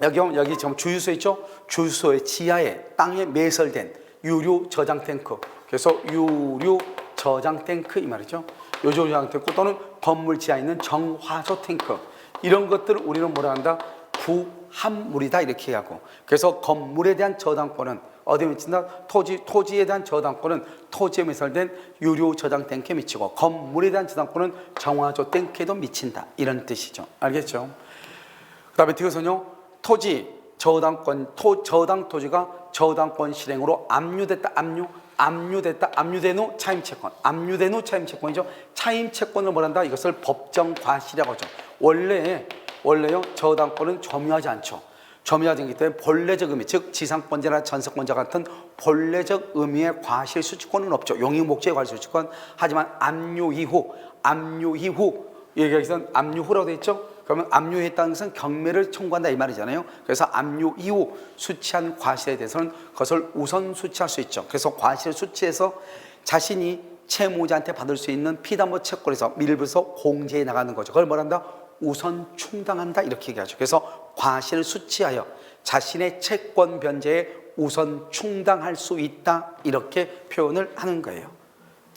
여기 지금 주유소 있죠? 주유소의 지하에 땅에 매설된 유류 저장 탱크. 그래서 유류 저장 탱크 이 말이죠. 요조 저장 탱크 또는 건물 지하에 있는 정화조 탱크 이런 것들을 우리는 뭐라 한다? 부합물이다 이렇게 하고. 그래서 건물에 대한 저당권은 어디에 미친다? 토지에 대한 저당권은 토지에 매설된 유류 저장 탱크에 미치고 건물에 대한 저당권은 정화조 탱크에도 미친다 이런 뜻이죠. 알겠죠? 그 다음에 뒤에서는요 토지 저당권 저당 토지가 저당권 실행으로 압류됐다. 압류된 후 차임채권이죠. 차임채권을 뭐란다? 이것을 법정 과실이라고 하죠. 원래요 저당권은 점유하지 않죠. 점유하지 않기 때문에 본래적 의미, 즉 지상권자나 전세권자 같은 본래적 의미의 과실 수취권은 없죠. 용익 목적의 과실 수취권. 하지만 압류 이후 여기서 압류 후라고 되어 있죠. 그러면 압류했다는 것은 경매를 청구한다 이 말이잖아요. 그래서 압류 이후 수취한 과실에 대해서는 그것을 우선 수취할 수 있죠. 그래서 과실을 수취해서 자신이 채무자한테 받을 수 있는 피담보 채권에서 밀부서 공제해 나가는 거죠. 그걸 뭐란다? 우선 충당한다 이렇게 얘기하죠. 그래서 과실을 수취하여 자신의 채권 변제에 우선 충당할 수 있다 이렇게 표현을 하는 거예요.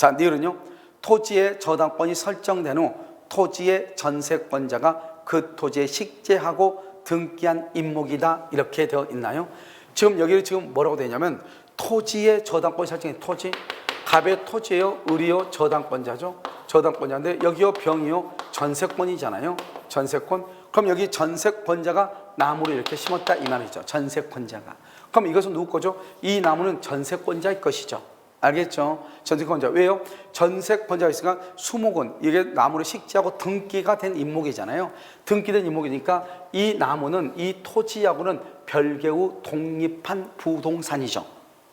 자, 니은은요. 토지의 저당권이 설정된 후 토지의 전세권자가 그 토지에 식재하고 등기한 임목이다. 이렇게 되어 있나요? 지금 여기 지금 뭐라고 되어 있냐면 토지의 저당권이 설정된 토지, 갑의 토지예요, 을이요, 저당권자죠. 저당권자인데 여기요 병이요 전세권이잖아요. 전세권. 그럼 여기 전세권자가 나무를 이렇게 심었다 이 말이죠. 전세권자가. 그럼 이것은 누구 거죠? 이 나무는 전세권자의 것이죠. 알겠죠? 전세권자. 왜요? 전세권자가 있으니까 수목은 이게 나무를 식재하고 등기가 된 임목이잖아요. 등기된 임목이니까 이 나무는 이 토지하고는 별개의 독립한 부동산이죠.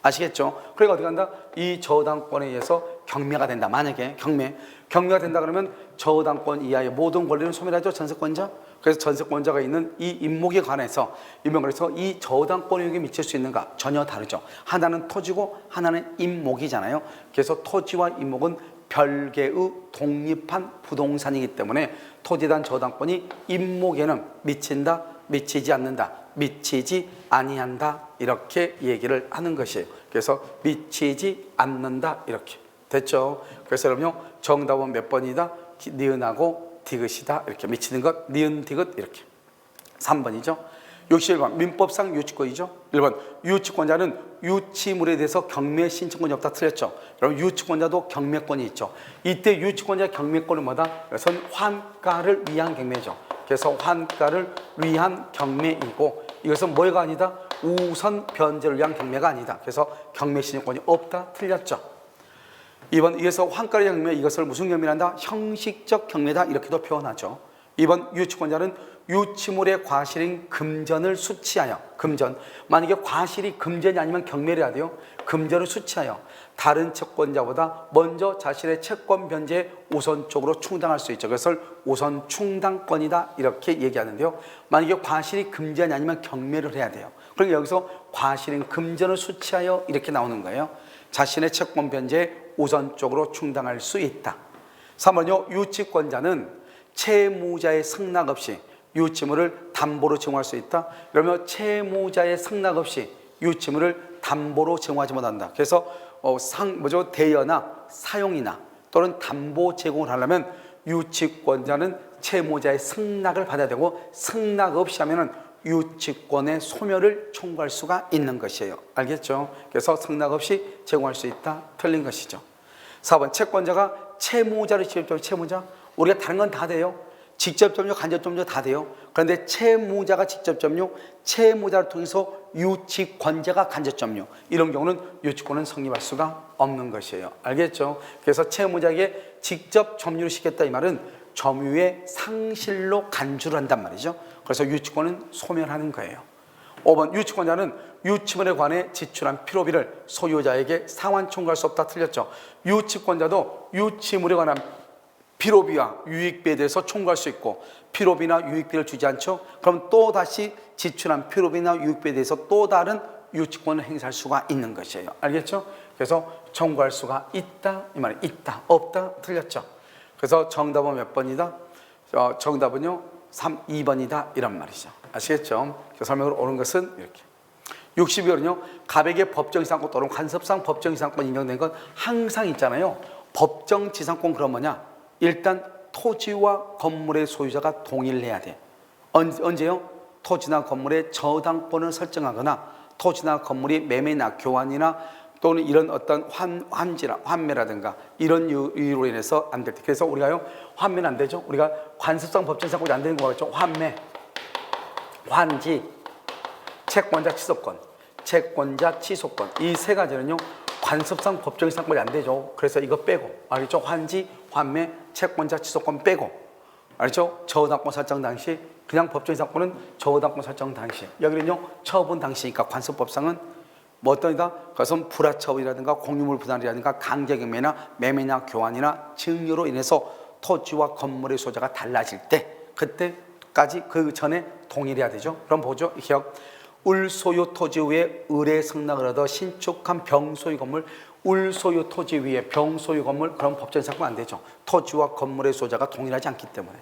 아시겠죠? 그러니까 어떻게 한다? 이 저당권에 의해서 경매가 된다. 만약에 경매가 된다 그러면 저당권 이하의 모든 권리는 소멸하죠. 전세권자. 그래서 전세권자가 있는 이 임목에 관해서 이 저당권 영역에 미칠 수 있는가? 전혀 다르죠. 하나는 토지고 하나는 임목이잖아요. 그래서 토지와 임목은 별개의 독립한 부동산이기 때문에 토지에 대한 저당권이 임목에는 미친다, 미치지 않는다, 미치지 아니한다 이렇게 얘기를 하는 것이에요. 그래서 미치지 않는다 이렇게 됐죠. 그래서 여러분요 정답은 몇 번이다? 니은하고 디귿이다 이렇게 미치는 것 니은 디귿 이렇게 3번이죠. 61번 민법상 유치권이죠. 1번 유치권자는 유치물에 대해서 경매 신청권이 없다. 틀렸죠. 여러분 유치권자도 경매권이 있죠. 이때 유치권자 경매권은 뭐다? 그것은 환가를 위한 경매죠. 그래서 환가를 위한 경매이고 이것은 뭐가 아니다? 우선 변제를 위한 경매가 아니다. 그래서 경매 신청권이 없다. 틀렸죠. 2번 이에서 환가를 위한 경매 이것을 무슨 경매란다? 형식적 경매다. 이렇게도 표현하죠. 2번 유치권자는 유치물의 과실인 금전을 수취하여 금전 만약에 과실이 금전이 아니면 경매를 해야 돼요. 금전을 수취하여 다른 채권자보다 먼저 자신의 채권 변제에 우선적으로 충당할 수 있죠. 그것을 우선 충당권이다 이렇게 얘기하는데요. 만약에 과실이 금전이 아니면 경매를 해야 돼요. 그러니까 여기서 과실인 금전을 수취하여 이렇게 나오는 거예요. 자신의 채권 변제에 우선적으로 충당할 수 있다. 3번요. 유치권자는 채무자의 승낙 없이 유치물을 담보로 제공할 수 있다. 그러면 채무자의 승낙 없이 유치물을 담보로 제공하지 못한다. 그래서 대여나 사용이나 또는 담보 제공을 하려면 유치권자는 채무자의 승낙을 받아야 되고 승낙 없이 하면은 유치권의 소멸을 청구할 수가 있는 것이에요. 알겠죠? 그래서 승낙 없이 제공할 수 있다. 틀린 것이죠. 4번 채권자가 채무자를 직접적으로 채무자 우리가 다른 건 다 돼요. 직접 점유, 간접 점유 다 돼요. 그런데 채무자가 직접 점유, 채무자를 통해서 유치권자가 간접 점유 이런 경우는 유치권은 성립할 수가 없는 것이에요. 알겠죠? 그래서 채무자에게 직접 점유를 시켰다 이 말은 점유의 상실로 간주를 한단 말이죠. 그래서 유치권은 소멸하는 거예요. 5번 유치권자는 유치물에 관해 지출한 필요비를 소유자에게 상환 청구할 수 없다. 틀렸죠. 유치권자도 유치물에 관한 필요비와 유익비에 대해서 청구할 수 있고 필요비나 유익비를 주지 않죠. 그럼 또 다시 지출한 필요비나 유익비에 대해서 또 다른 유치권을 행사할 수가 있는 것이에요. 알겠죠? 그래서 청구할 수가 있다 이 말이 있다 없다 틀렸죠. 그래서 정답은 몇 번이다? 정답은요 2번이다 이런 말이죠. 아시겠죠? 설명으로 옳은 것은 이렇게 62번은요 갑에게 법정지상권 또는 관습상 법정지상권 인정된 건 항상 있잖아요. 법정지상권 그럼 뭐냐? 일단 토지와 건물의 소유자가 동의를 해야 돼. 언제요? 토지나 건물의 저당권을 설정하거나 토지나 건물이 매매나 교환이나 또는 이런 어떤 환매라든가 이런 이유로 인해서 안 될 때. 그래서 우리가요 환매는 안 되죠. 우리가 관습상 법정지상권이 안 되는 거 같죠. 환매, 환지, 채권자 취소권, 채권자 취소권 이 세 가지는요 관습상 법정지상권이 안 되죠. 그래서 이거 빼고 알겠죠? 환지, 환매, 채권자 취소권 빼고 알죠? 저당권 설정 당시 그냥 법정지상권은 저당권 설정 당시 여기는요 처분 당시니까 관습법상은 뭐 어떤이다? 그것은 불화처분이라든가 공유물 분할이라든가 강제경매나 매매나 교환이나 증여로 인해서 토지와 건물의 소재가 달라질 때 그때까지 그 전에 동의를 해야 되죠. 그럼 보죠. 기억. 울소유 토지 위에 을의 승낙을 얻어 신축한 병소유 건물 울소유 토지 위에 병소유 건물 그럼 법정지상권 안 되죠. 토지와 건물의 소유자가 동일하지 않기 때문에.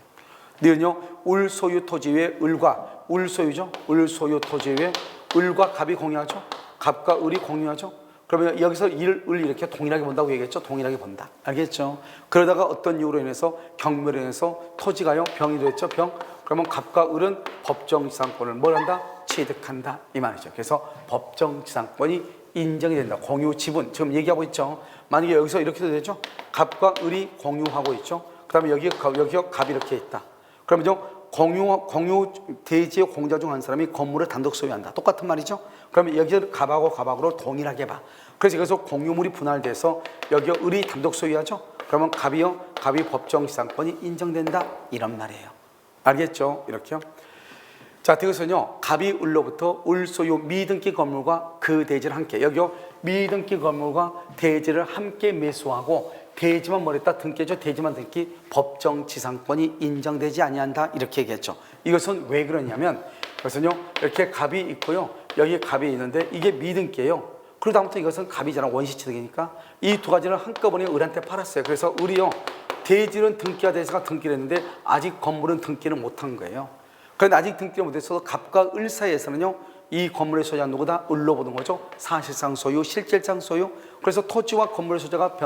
니은요 울소유 토지 위에 을과 울소유죠. 울소유 토지 위에 을과 갑이 공유하죠. 갑과 을이 공유하죠. 그러면 여기서 을 이렇게 동일하게 본다고 얘기했죠. 동일하게 본다. 알겠죠? 그러다가 어떤 이유로 인해서 경매로 인해서 토지가요 병이 됐죠. 병. 그러면 갑과 을은 법정지상권을 뭘 한다? 취득한다 이 말이죠. 그래서 법정지상권이 인정이 된다. 공유 지분 지금 얘기하고 있죠. 만약에 여기서 이렇게도 되죠. 갑과 을이 공유하고 있죠. 그다음에 여기가 갑이 이렇게 있다. 그러면요 공유 대지의 공자 중 한 사람이 건물을 단독 소유한다. 똑같은 말이죠. 그러면 여기를 갑하고 동일하게 봐. 그래서 여기서 공유물이 분할돼서 여기 을이 단독 소유하죠. 그러면 갑이 법정지상권이 인정된다 이런 말이에요. 알겠죠? 이렇게요. 자, 여기서는요 갑이 을로부터 을 소유 미등기 건물과 그 대지를 함께 여기요 미등기 건물과 대지를 함께 매수하고 대지만 뭐랬다? 등기죠. 대지만 등기 법정지상권이 인정되지 아니한다 이렇게 얘기했죠. 이것은 왜 그러냐면 그래서요 이렇게 갑이 있고요 여기 갑이 있는데 이게 미등기예요. 그러다부터 이것은 갑이잖아. 원시취득이니까 이 두 가지를 한꺼번에 을한테 팔았어요. 그래서 을이요 대지는 등기가 돼서 등기를 했는데 아직 건물은 등기를 못한 거예요. 그런데 아직 등기를 못했어도 갑과 을 사이에서는요 이 건물의 소유자 누구다? 을로 보는 거죠. 사실상 소유, 실질상 소유. 그래서 토지와 건물의 소유자가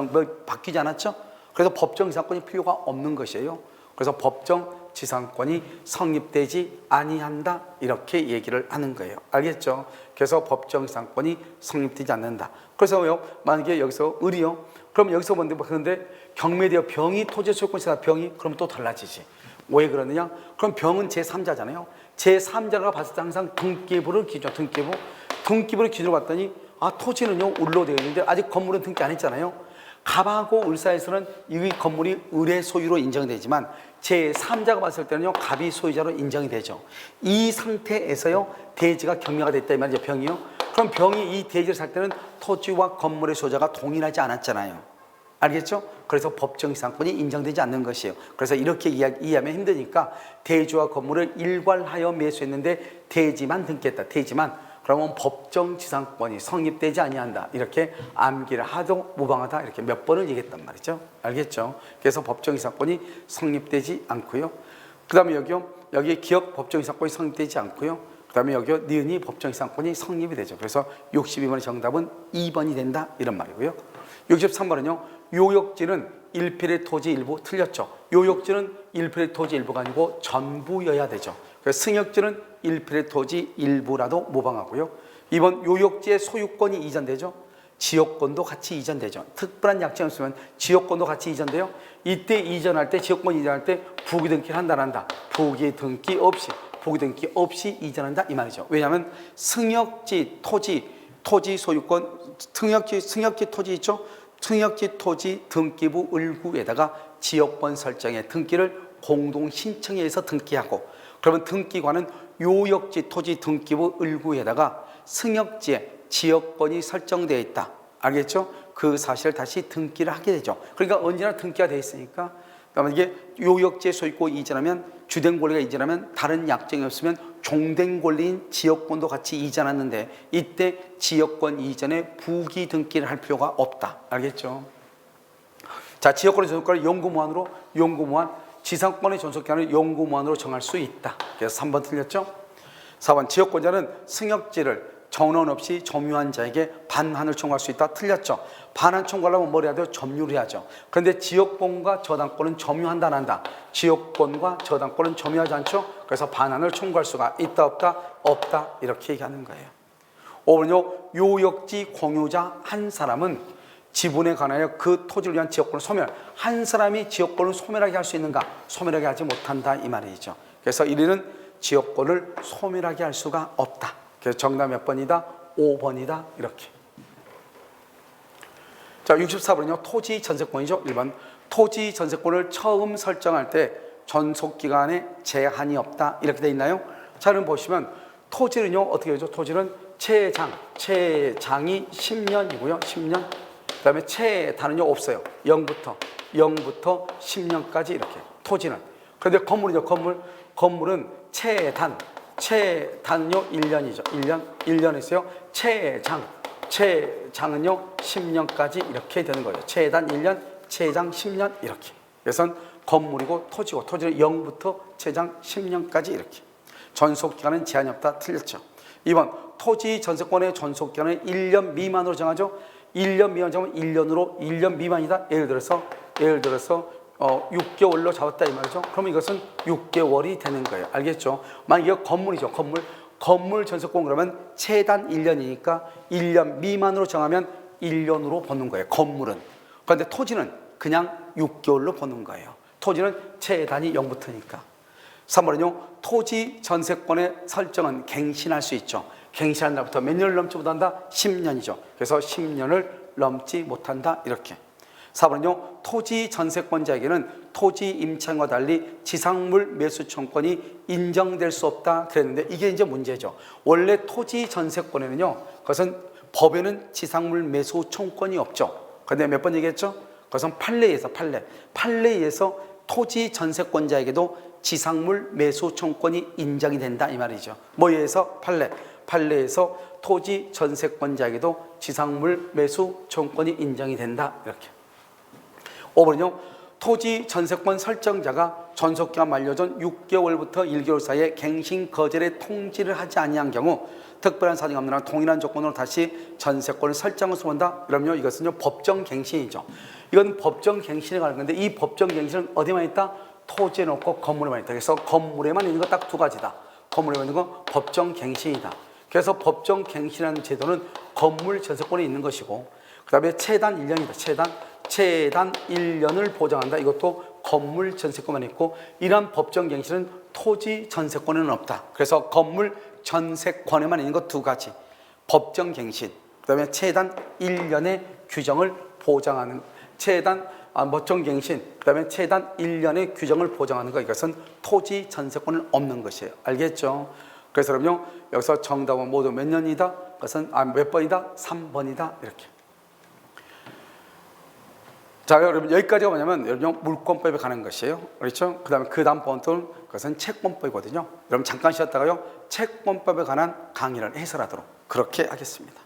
바뀌지 않았죠. 그래서 법정지상권이 필요가 없는 것이에요. 그래서 법정지상권이 성립되지 아니한다 이렇게 얘기를 하는 거예요. 알겠죠? 그래서 법정지상권이 성립되지 않는다. 그래서요 만약에 여기서 을이요 그럼 여기서 뭔데 그런데 경매되어 병이 토지 소유권이다. 병이 그럼 또 달라지지. 왜 그러느냐? 그럼 병은 제3자잖아요. 제3자가 봤을 때 항상 등기부를 기준, 등기부를 기준으로 봤더니 토지는요 을로 되어 있는데 아직 건물은 등기 안 했잖아요. 갑하고 을 사이에서는 이 건물이 을의 소유로 인정되지만 제3자가 봤을 때는요 갑이 소유자로 인정이 되죠. 이 상태에서요 대지가 경매가 됐다 이 말이죠. 병이요. 그럼 병이 이 대지를 살 때는 토지와 건물의 소유자가 동일하지 않았잖아요. 알겠죠? 그래서 법정지상권이 인정되지 않는 것이에요. 그래서 이렇게 이해하면 힘드니까 대지와 건물을 일괄하여 매수했는데 대지만 등기했다. 대지만 그러면 법정지상권이 성립되지 아니한다. 이렇게 암기를 하도 무방하다. 이렇게 몇 번을 얘기했단 말이죠. 알겠죠? 그래서 법정지상권이 성립되지 않고요. 그 다음에 여기 기억 법정지상권이 성립되지 않고요. 그 다음에 여기 니은이 법정지상권이 성립이 되죠. 그래서 62번의 정답은 2번이 된다. 이런 말이고요. 63번은요. 요역지는 일필의 토지 일부 틀렸죠. 요역지는 일필의 토지 일부가 아니고 전부여야 되죠. 그래서 승역지는 일필의 토지 일부라도 모방하고요. 이번 요역지의 소유권이 이전되죠. 지역권도 같이 이전되죠. 특별한 약정이 없으면 지역권도 같이 이전돼요. 이때 이전할 때 지역권 이전할 때 부기 등기를 한다 안 한다. 부기 등기 없이 이전한다 이 말이죠. 왜냐하면 승역지 토지 소유권 승역지 토지 있죠. 승역지 토지 등기부 을구에다가 지역권 설정의 등기를 공동 신청에 의해서 등기하고 그러면 등기관은 요역지 토지 등기부 을구에다가 승역지에 지역권이 설정되어 있다. 알겠죠? 그 사실을 다시 등기를 하게 되죠. 그러니까 언제나 등기가 되어 있으니까 그러면 이게 요역지에 소유권 이전하면 주된 권리가 이전하면 다른 약정이 없으면 종된 권리인 지역권도 같이 이전하는데 이때 지역권 이전에 부기 등기를 할 필요가 없다. 알겠죠? 자, 지역권의 전속기간을 영구무한 지상권의 전속기간을 영구무한으로 정할 수 있다. 그래서 3번 틀렸죠? 4번 지역권자는 승역지를 전원 없이 점유한 자에게 반환을 청구할 수 있다. 틀렸죠. 반환 청구하려면 뭘 해야 돼요? 점유를 해야죠. 그런데 지역권과 저당권은 점유한다 안 한다. 지역권과 저당권은 점유하지 않죠. 그래서 반환을 청구할 수가 있다 없다? 없다. 이렇게 얘기하는 거예요. 5번요. 요역지 공유자 한 사람은 지분에 관하여 그 토지를 위한 지역권을 한 사람이 지역권을 소멸하게 할 수 있는가? 소멸하게 하지 못한다 이 말이죠. 그래서 1위는 지역권을 소멸하게 할 수가 없다. 그래서 정답 몇 번이다? 5번이다. 이렇게. 자, 64번은요. 토지 전세권이죠. 1번. 토지 전세권을 처음 설정할 때 전속기간에 제한이 없다. 이렇게 돼 있나요? 자, 그럼 보시면 토지는요. 어떻게 되죠? 토지는 최장이 10년이고요. 10년. 그 다음에 최단은요. 없어요. 0부터 10년까지 이렇게. 토지는. 그런데 건물이죠. 건물은 최단은요 1년이죠. 1년에서요. 최장은요 10년까지 이렇게 되는 거죠. 최단 1년, 최장 10년 이렇게. 그래서 건물이고 토지고 토지는 0부터 최장 10년까지 이렇게. 전속기간은 제한이 없다. 틀렸죠. 2번 토지 전세권의 전속기간을 1년 미만으로 정하죠. 1년 미만 잡으면 1년으로 1년 미만이다. 예를 들어서 6개월로 잡았다 이 말이죠. 그러면 이것은 6개월이 되는 거예요. 알겠죠? 만약 이거 건물이죠. 건물 전세권 그러면 최단 1년이니까 1년 미만으로 정하면 1년으로 보는 거예요. 건물은. 그런데 토지는 그냥 6개월로 보는 거예요. 토지는 최단이 0부터니까. 3번은요. 토지 전세권의 설정은 갱신할 수 있죠. 갱신한 날부터 몇 년을 넘지 못한다? 10년이죠. 그래서 10년을 넘지 못한다. 이렇게. 4번은요. 토지 전세권자에게는 토지 임차인과 달리 지상물 매수 청권이 인정될 수 없다 그랬는데 이게 이제 문제죠. 원래 토지 전세권에는요. 그것은 법에는 지상물 매수 청권이 없죠. 그런데 몇 번 얘기했죠? 그것은 판례에서 토지 전세권자에게도 지상물 매수 청권이 인정이 된다 이 말이죠. 뭐에 의해서? 판례에서 토지 전세권자에게도 지상물 매수 청권이 인정이 된다 이렇게. 5번은요. 토지 전세권 설정자가 전속기간 만료 전 6개월부터 1개월 사이에 갱신 거절의 통지를 하지 아니한 경우 특별한 사정이 없는 한 동일한 조건으로 다시 전세권을 설정할 수 본다. 그럼요. 이것은요. 법정 갱신이죠. 이건 법정 갱신에 관한 건데 이 법정 갱신은 어디만 있다? 토지에 놓고 건물에만 있다. 그래서 건물에만 있는 거 딱 두 가지다. 건물에만 있는 거 법정 갱신이다. 그래서 법정 갱신이라는 제도는 건물 전세권에 있는 것이고 그 다음에 최단 1년이다. 최단 1년을 보장한다. 이것도 건물 전세권만 있고 이러한 법정 갱신은 토지 전세권에는 없다. 그래서 건물 전세권에만 있는 것 두 가지. 법정 갱신, 그 다음에 최단 1년의 규정을 보장하는 법정 갱신, 그 다음에 최단 1년의 규정을 보장하는 것. 이것은 토지 전세권은 없는 것이에요. 알겠죠? 그래서 그럼요. 여기서 정답은 모두 몇 년이다? 그것은 몇 번이다? 3번이다. 이렇게. 자, 여러분 여기까지가 뭐냐면 여러분 물권법에 관한 것이에요. 그렇죠? 그 다음 번은 그것은 채권법이거든요. 여러분 잠깐 쉬었다가요. 채권법에 관한 강의를 해설하도록 그렇게 하겠습니다.